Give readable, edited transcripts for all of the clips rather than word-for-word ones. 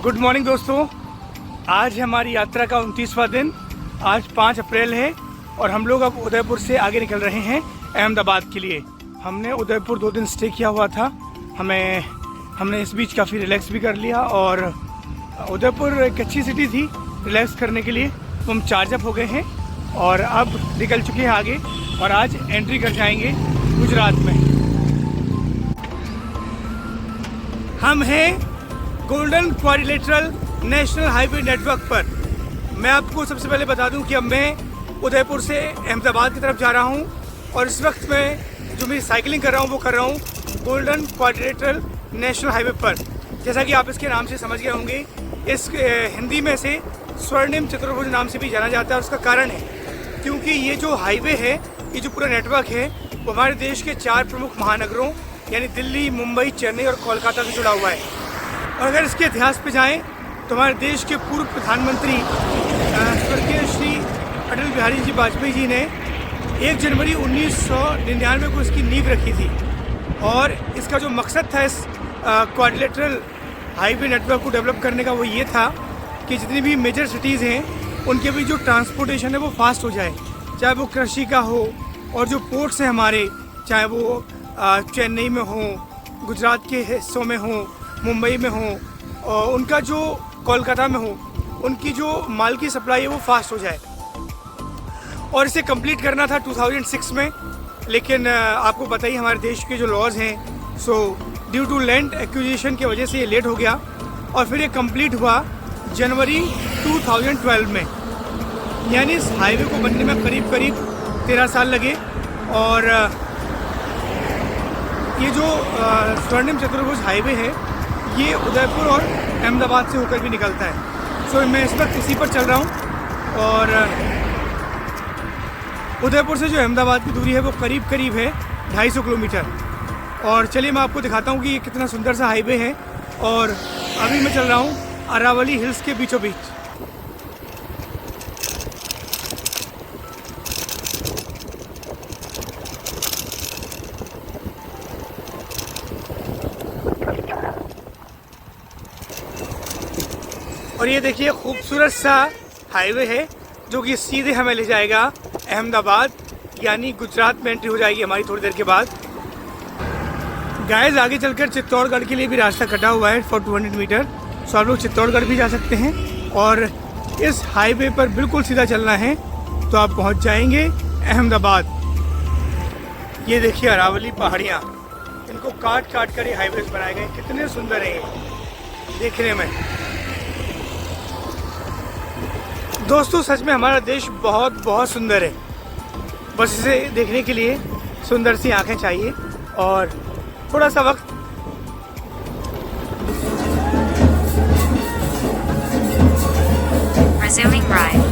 Good morning दोस्तों, आज है हमारी यात्रा का 29वां दिन। आज 5 अप्रैल है और हम लोग अब उदयपुर से आगे निकल रहे हैं अहमदाबाद के लिए। हमने उदयपुर 2 दिन स्टे किया हुआ था। हमने इस बीच काफ़ी रिलैक्स भी कर लिया और उदयपुर एक अच्छी सिटी थी रिलैक्स करने के लिए। तो हम चार्ज अप हो गए हैं और अब निकल चुके हैं आगे और आज एंट्री कर जाएंगे गुजरात में। हम हैं golden quadrilateral national highway network पर। मैं आपको सबसे पहले बता दूं कि अब मैं उदयपुर से अहमदाबाद की तरफ जा रहा हूं और इस वक्त मैं जो मेरी साइकिलिंग कर रहा हूं वो कर रहा हूं गोल्डन क्वाड्रिलेटरल नेशनल हाईवे पर। जैसा कि आप इसके नाम से समझ गए होंगे, इस हिंदी में से स्वर्णिम चतुर्भुज नाम से भी जाना जाता है। उसका कारण है क्योंकि ये जो हाईवे है, ये जो पूरा नेटवर्क है, वो हमारे देश के 4 प्रमुख महानगरों यानी दिल्ली, मुंबई, चेन्नई और कोलकाता से जुड़ा हुआ है। और अगर इसके इतिहास पे जाएं तो हमारे देश के पूर्व प्रधानमंत्री स्वर्गीय श्री अटल बिहारी जी वाजपेयी जी ने 1 जनवरी 1999 को इसकी नींव रखी थी। और इसका जो मकसद था इस क्वाड्रिलेटरल हाईवे नेटवर्क को डेवलप करने का, वो ये था कि जितनी भी मेजर सिटीज़ हैं उनके भी जो ट्रांसपोर्टेशन है वो फास्ट हो जाए, चाहे वो कृषि का हो और जो पोर्ट्स हैं हमारे, चाहे वो चेन्नई में हो, गुजरात के हिस्सों में हो, मुंबई में हो और उनका जो कोलकाता में हो, उनकी जो माल की सप्लाई है वो फास्ट हो जाए। और इसे कंप्लीट करना था 2006 में, लेकिन आपको पता ही हमारे देश के जो लॉज हैं, so due to land acquisition की वजह से ये लेट हो गया और फिर ये कंप्लीट हुआ जनवरी 2012 में। यानी इस हाईवे को बनने में करीब 13 साल लगे। और ये जो स्वर्णिम चतुर्भुज हाईवे है, ये उदयपुर और अहमदाबाद से होकर भी निकलता है। सो मैं इस वक्त इसी पर चल रहा हूँ और उदयपुर से जो अहमदाबाद की दूरी है वो करीब है 250 किलोमीटर। और चलिए मैं आपको दिखाता हूँ कि ये कितना सुंदर सा हाईवे है। और अभी मैं चल रहा हूँ अरावली हिल्स के बीचों बीच। और ये देखिए खूबसूरत सा हाईवे है जो कि सीधे हमें ले जाएगा अहमदाबाद, यानी गुजरात में एंट्री हो जाएगी हमारी थोड़ी देर के बाद। गाइस, आगे चलकर चित्तौड़गढ़ के लिए भी रास्ता कटा हुआ है फॉर 200 मीटर। सो आप लोग चित्तौड़गढ़ भी जा सकते हैं और इस हाईवे पर बिल्कुल सीधा चलना है तो आप पहुंच जाएंगे अहमदाबाद। ये देखिए अरावली पहाड़ियाँ, इनको काट कर ये हाईवेज बनाए गए। कितने सुंदर हैं ये देखने में। दोस्तों, सच में हमारा देश बहुत सुंदर है। बस इसे देखने के लिए सुंदर सी आंखें चाहिए और थोड़ा सा वक्त। Resuming ride.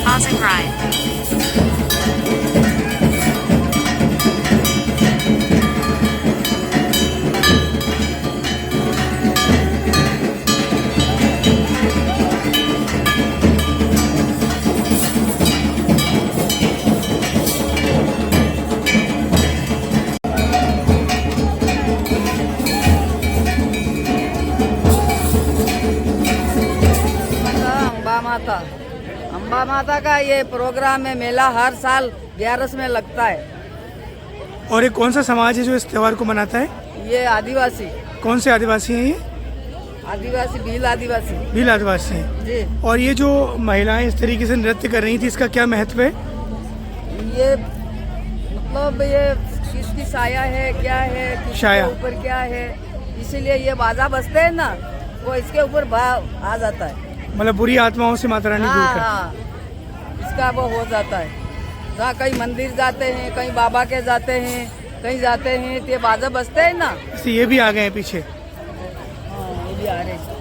Pausing ride. Amba माता का ये प्रोग्राम है, मेला हर साल 11 में लगता है। और ये कौन सा समाज है जो इस त्यौहार को मनाता है? ये आदिवासी। कौन से आदिवासी हैं ये? आदिवासी भील आदिवासी। भील आदिवासी हैं जी। और ये जो महिलाएं इस तरीके से नृत्य कर रही थी, इसका क्या महत्व है? ये मतलब ये किसकी साया है, क्या है, किसके ऊपर क्या है, इसीलिए ये बाजा बजते हैं ना, वो इसके ऊपर भाव आ जाता है। मतलब बुरी आत्माओं से माता रानी दूर कर। हाँ, इसका वो हो जाता है। जहाँ कहीं मंदिर जाते हैं, कहीं बाबा के जाते हैं, कहीं जाते हैं, तो ये बाजा बजते हैं ना। ये भी आ गए हैं पीछे। हाँ, ये भी आ रहे हैं।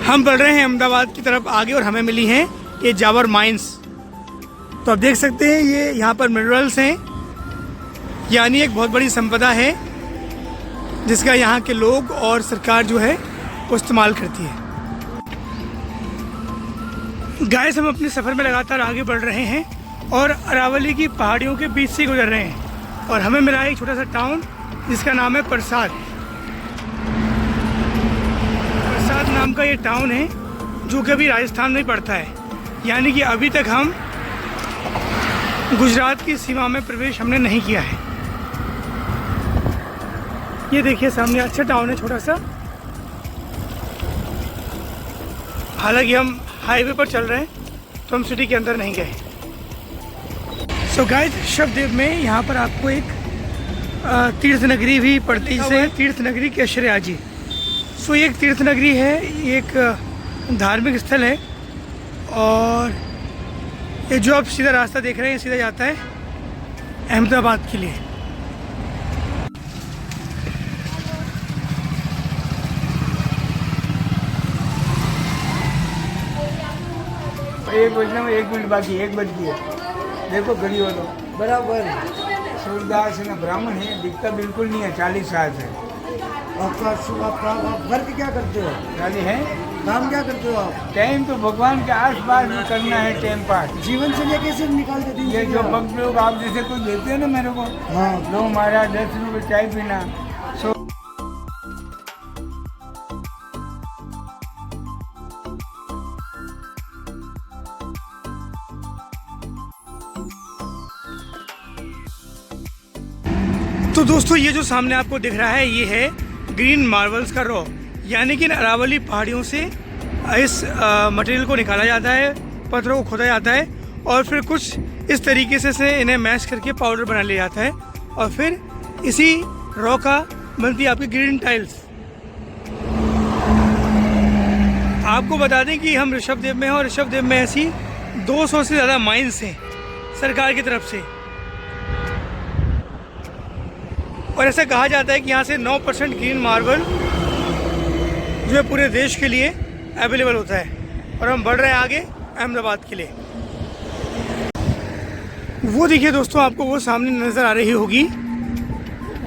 हम बढ़ रहे हैं अहमदाबाद की तरफ आगे और हमें मिली हैं ये जावर माइंस। तो आप देख सकते हैं ये यहाँ पर मिनरल्स हैं, यानी एक बहुत बड़ी संपदा है जिसका यहाँ के लोग और सरकार जो है वो इस्तेमाल करती है। गाइस, हम अपने सफ़र में लगातार आगे बढ़ रहे हैं और अरावली की पहाड़ियों के बीच से गुजर रहे हैं और हमें मिला है एक छोटा सा टाउन जिसका नाम है प्रसाद। प्रसाद नाम का ये टाउन है जो कि अभी राजस्थान में पड़ता है, यानी कि अभी तक हम गुजरात की सीमा में प्रवेश हमने नहीं किया है। ये देखिए सामने अच्छा टाउन है छोटा सा, हालांकि हम हाईवे पर चल रहे हैं तो हम सिटी के अंदर नहीं गए। सो गाइस, शबदेव में यहाँ पर आपको एक तीर्थ नगरी भी पड़ती है, तीर्थ नगरी केशरिया जी। सो ये एक तीर्थ नगरी है, ये एक धार्मिक स्थल है और ये जो आप सीधा रास्ता देख रहे हैं सीधा जाता है अहमदाबाद के लिए। एक बजना में 1 मिनट बाकी, 1 बज गई है। देखो घड़ी हो तो बराबर। सूरदास है ना, ब्राह्मण है, दिखता बिल्कुल नहीं है, 40 साल से। आप घर के क्या करते हो? गाली है, काम क्या करते हो आप? टाइम तो भगवान के आस पास में करना है, टाइम पास। जीवन से ये कैसे निकालते थे? ये जो भक्त लोग आप जैसे कोई देते हैं ना मेरे को, हाँ, लो महाराज 10 रुपये चाय पीना। तो दोस्तों, ये जो सामने आपको दिख रहा है ये है ग्रीन मार्बल्स का रॉ, यानी कि अरावली पहाड़ियों से इस मटेरियल को निकाला जाता है, पत्थरों को खोदा जाता है और फिर कुछ इस तरीके से इन्हें मैश करके पाउडर बना लिया जाता है और फिर इसी रॉ का बनती है आपकी ग्रीन टाइल्स। आपको बता दें कि हम ऋषभदेव में हैं और ऋषभदेव में ऐसी 200 से ज़्यादा माइंस हैं सरकार की तरफ से, और ऐसा कहा जाता है कि यहाँ से 9% ग्रीन मार्बल जो है पूरे देश के लिए अवेलेबल होता है। और हम बढ़ रहे हैं आगे अहमदाबाद के लिए। वो देखिए दोस्तों, आपको वो सामने नज़र आ रही होगी,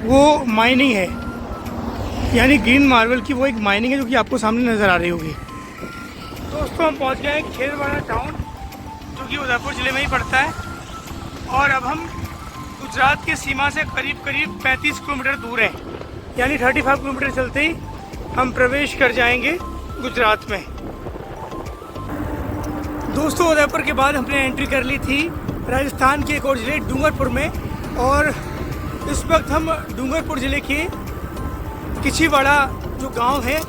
वो माइनिंग है, यानी ग्रीन मार्बल की वो एक माइनिंग है जो कि आपको सामने नज़र आ रही होगी। दोस्तों, हम पहुँच गए हैं खेरवाड़ा टाउन जो कि उदयपुर ज़िले में ही पड़ता है और अब हम गुजरात की सीमा से करीब 35 किलोमीटर दूर हैं, यानी 35 किलोमीटर चलते ही हम प्रवेश कर जाएंगे गुजरात में। दोस्तों, उदयपुर के बाद हमने एंट्री कर ली थी राजस्थान के एक और ज़िले डूंगरपुर में, और इस वक्त हम डूंगरपुर ज़िले के किछीवाड़ा जो गांव है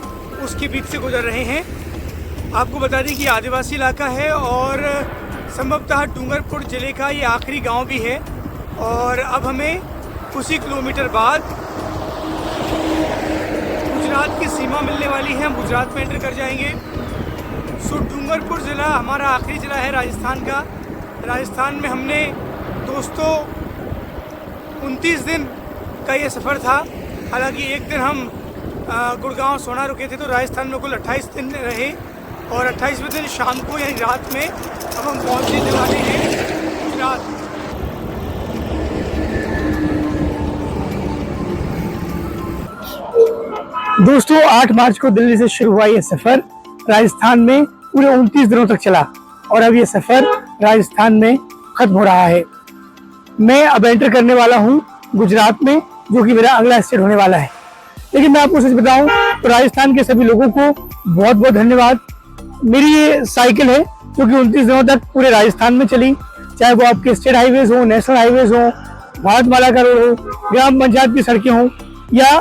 उसके बीच से गुजर रहे हैं। आपको बता दें कि आदिवासी इलाका है और संभवतः डूंगरपुर ज़िले का ये आखिरी गांव भी है, और अब हमें कुछ ही किलोमीटर बाद गुजरात की सीमा मिलने वाली है, हम गुजरात में एंटर कर जाएंगे। सो डूंगरपुर ज़िला हमारा आखिरी ज़िला है राजस्थान का। राजस्थान में हमने दोस्तों 29 दिन का ये सफ़र था, हालांकि एक दिन हम गुड़गांव सोना रुके थे, तो राजस्थान में कुल 28 दिन रहे और 28वें दिन शाम को यानी रात में अब हम पहुँचने वाले हैं गुजरात। दोस्तों, 8 मार्च को दिल्ली से शुरू हुआ ये सफ़र राजस्थान में पूरे 29 दिनों तक चला और अब ये सफ़र राजस्थान में ख़त्म हो रहा है। मैं अब एंटर करने वाला हूँ गुजरात में, जो कि मेरा अगला स्टेट होने वाला है। लेकिन मैं आपको सच बताऊँ तो राजस्थान के सभी लोगों को बहुत बहुत धन्यवाद। मेरी ये साइकिल है जो कि 29 दिनों तक पूरे राजस्थान में चली, चाहे वो आपके स्टेट हाईवेज हो, नेशनल हाईवेज हो, भारतमाला का रोड हो, ग्राम पंचायत की सड़कें हों या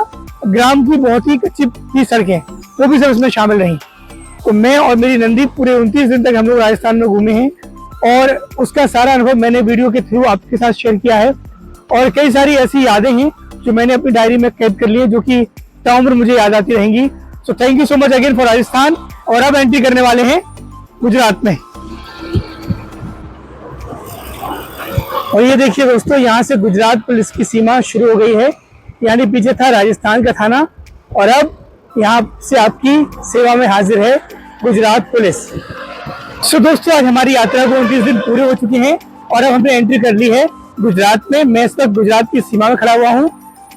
ग्राम की बहुत ही कच्ची सड़कें, वो भी सब इसमें शामिल रहीं। तो मैं और मेरी नंदी पूरे 29 दिन तक हम लोग राजस्थान में घूमे हैं और उसका सारा अनुभव मैंने वीडियो के थ्रू आपके साथ शेयर किया है। और कई सारी ऐसी यादें हैं जो मैंने अपनी डायरी में कैद कर ली है, जो कि ताउम्र मुझे याद आती रहेंगी। So thank you so much again for Rajasthan. और अब एंट्री करने वाले हैं गुजरात में। और ये देखिए दोस्तों, यहाँ से गुजरात पुलिस की सीमा शुरू हो गई है यानी पीछे था राजस्थान का थाना और अब यहाँ से आपकी सेवा में हाजिर है गुजरात पुलिस। सो दोस्तों, आज हमारी यात्रा को 29 दिन पूरे हो चुके हैं और अब हमने एंट्री कर ली है गुजरात में। मैं इस वक्त गुजरात की सीमा में खड़ा हुआ हूँ।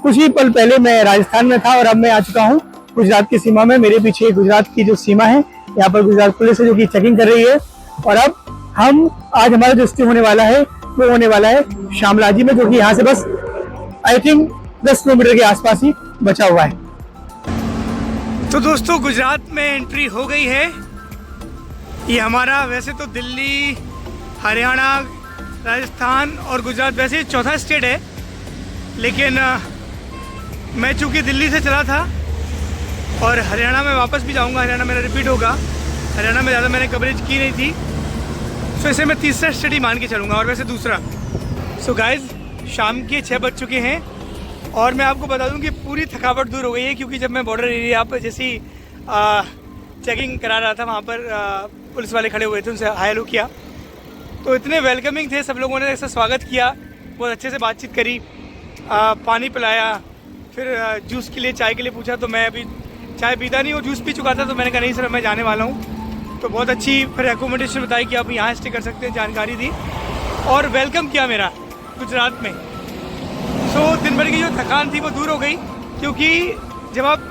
कुछ ही पल पहले मैं राजस्थान में था और अब मैं आ चुका हूँ गुजरात की सीमा में। मेरे पीछे गुजरात की जो सीमा है, यहाँ पर गुजरात पुलिस है जो कि चेकिंग कर रही है। और अब हम आज हमारा जो स्टे होने वाला है वो होने वाला है शामलाजी में, जो कि यहाँ से बस आई थिंक 10 किलोमीटर के आसपास ही बचा हुआ है। तो दोस्तों, गुजरात में एंट्री हो गई है। ये हमारा वैसे तो दिल्ली, हरियाणा, राजस्थान और गुजरात वैसे ही चौथा स्टेट है, लेकिन मैं चूँकि दिल्ली से चला था और हरियाणा में वापस भी जाऊंगा, हरियाणा मेरा रिपीट होगा। हरियाणा में ज़्यादा मैंने कवरेज की नहीं थी, तो इसे मैं तीसरा स्टेट ही मान के चलूँगा और वैसे दूसरा। सो गाइज, शाम के 6 बज चुके हैं और मैं आपको बता दूं कि पूरी थकावट दूर हो गई है, क्योंकि जब मैं बॉर्डर एरिया पर जैसी चेकिंग करा रहा था, वहाँ पर पुलिस वाले खड़े हुए थे, उनसे हाय हेलो किया तो इतने वेलकमिंग थे सब लोगों ने, ऐसा स्वागत किया, बहुत अच्छे से बातचीत करी, पानी पिलाया, फिर जूस के लिए, चाय के लिए पूछा। तो मैं अभी चाय पीता नहीं हूँ, जूस पी चुका था, तो मैंने कहा नहीं सर मैं जाने वाला हूँ। तो बहुत अच्छी फिर एकोमोडेशन बताई कि आप यहाँ स्टे कर सकते हैं, जानकारी दी और वेलकम किया मेरा गुजरात में। सो दिन भर की जो थकान थी वो दूर हो गई, क्योंकि जब आप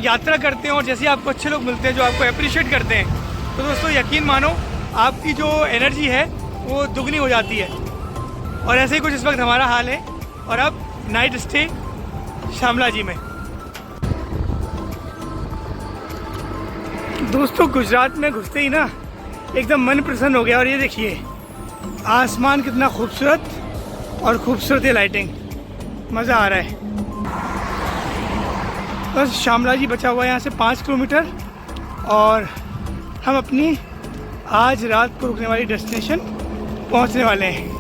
यात्रा करते हैं और जैसे आपको अच्छे लोग मिलते हैं जो आपको अप्रिशिएट करते हैं, तो दोस्तों यकीन मानो आपकी जो एनर्जी है वो दुगनी हो जाती है। और ऐसे ही कुछ इस वक्त हमारा हाल है और अब नाइट स्टे शामलाजी में। दोस्तों, गुजरात में घुसते ही ना एकदम मन प्रसन्न हो गया। और ये देखिए आसमान कितना खूबसूरत और खूबसूरत है, लाइटिंग, मज़ा आ रहा है। बस शामलाजी बचा हुआ है यहाँ से 5 किलोमीटर और हम अपनी आज रात को रुकने वाली डेस्टिनेशन पहुँचने वाले हैं।